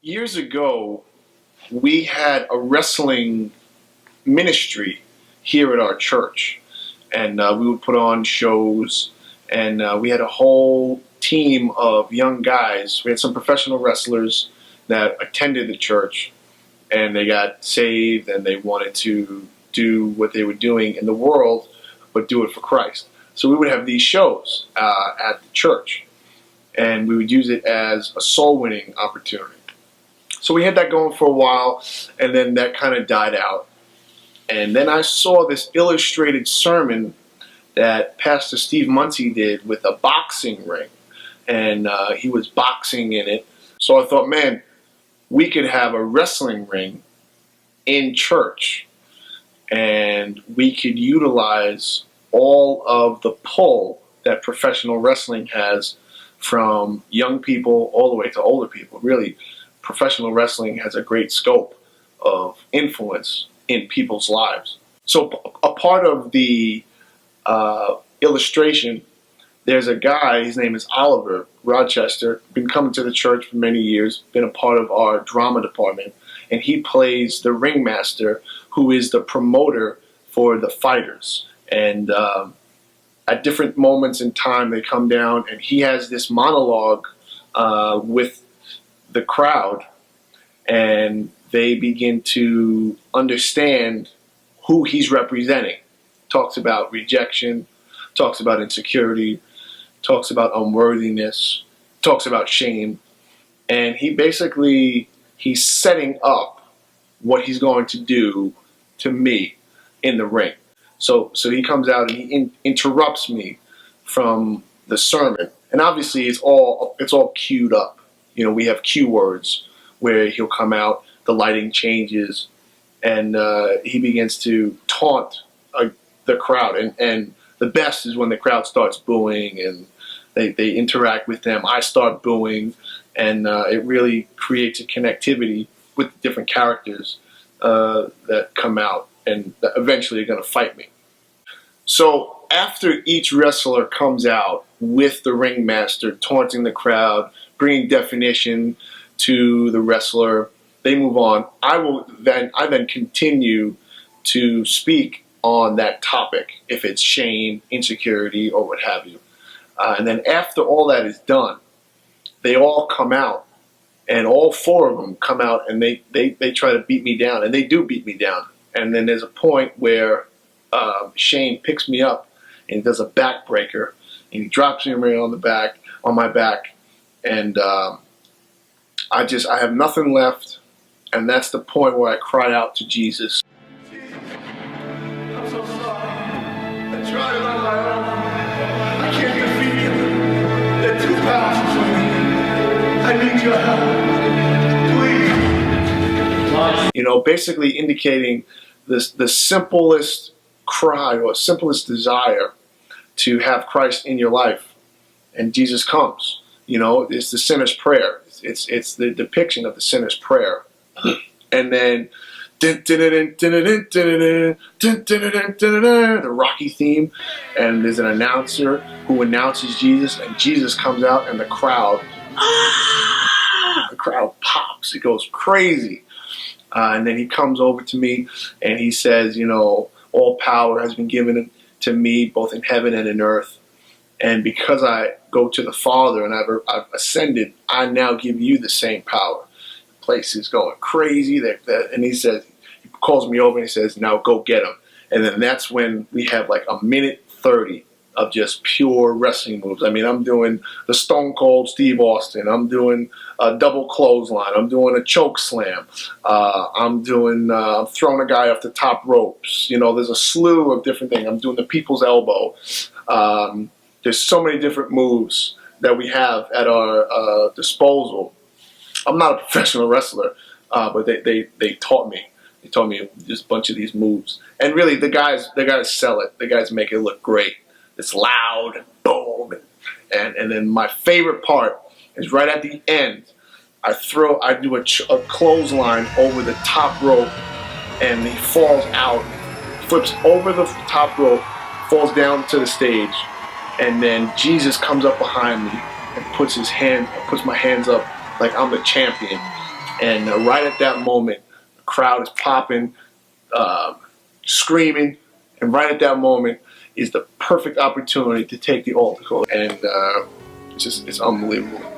Years ago, we had a wrestling ministry here at our church, and we would put on shows, and we had a whole team of young guys. We had some professional wrestlers that attended the church, and they got saved, and they wanted to do what they were doing in the world, but do it for Christ. So we would have these shows at the church, and we would use it as a soul-winning opportunity. So we had that going for a while, and then that kind of died out. And then I saw this illustrated sermon that Pastor Steve Muncie did with a boxing ring, and he was boxing in it. So I thought, man, we could have a wrestling ring in church, and we could utilize all of the pull that professional wrestling has from young people all the way to older people. Really, professional wrestling has a great scope of influence in people's lives. So a part of the illustration, there's a guy, his name is Oliver Rochester, been coming to the church for many years, been a part of our drama department, and he plays the ringmaster, who is the promoter for the fighters. And at different moments in time, they come down, and he has this monologue with the crowd, and they begin to understand who he's representing. Talks about rejection, talks about insecurity, talks about unworthiness, talks about shame, and he's setting up what he's going to do to me in the ring. So he comes out and he interrupts me from the sermon, and obviously it's all queued up. You know, we have cue words where he'll come out, the lighting changes, and he begins to taunt the crowd. And the best is when the crowd starts booing and they interact with them. I start booing, and it really creates a connectivity with the different characters that come out and that eventually are going to fight me. So after each wrestler comes out with the ringmaster taunting the crowd, bringing definition to the wrestler, they move on. I then continue to speak on that topic, if it's shame, insecurity, or what have you. And then after all that is done, they all come out, and all four of them come out, and they try to beat me down, and they do beat me down. And then there's a point where Shane picks me up, and he does a backbreaker, and he drops me right on my back, and I have nothing left, and that's the point where I cry out to Jesus. I'm so sorry. I tried it on my own. I can't defeat you. They're too powerful for me. I need your help. Please. You know, basically indicating the simplest cry or simplest desire to have Christ in your life, and Jesus comes. You know, it's the sinner's prayer. It's the depiction of the sinner's prayer. And then the Rocky theme, and there's an announcer who announces Jesus, and Jesus comes out, and the crowd pops. It goes crazy. And then he comes over to me, and he says, you know, all power has been given to me, both in heaven and in earth. And because I go to the Father and I've ascended, I now give you the same power. The place is going crazy. And he calls me over and he says, now go get him. And then that's when we have like a minute 30 of just pure wrestling moves. I mean, I'm doing the Stone Cold Steve Austin. I'm doing a double clothesline. I'm doing a choke slam. I'm throwing a guy off the top ropes. You know, there's a slew of different things. I'm doing the people's elbow. There's so many different moves that we have at our disposal. I'm not a professional wrestler, but they taught me. They taught me just a bunch of these moves. And really, the guys sell it. The guys make it look great. It's loud, boom. And then my favorite part is right at the end. I do a clothesline over the top rope, and he falls out, flips over the top rope, falls down to the stage. And then Jesus comes up behind me and puts my hands up like I'm the champion. And right at that moment, the crowd is popping, screaming, and right at that moment is the perfect opportunity to take the altar call, and it's unbelievable.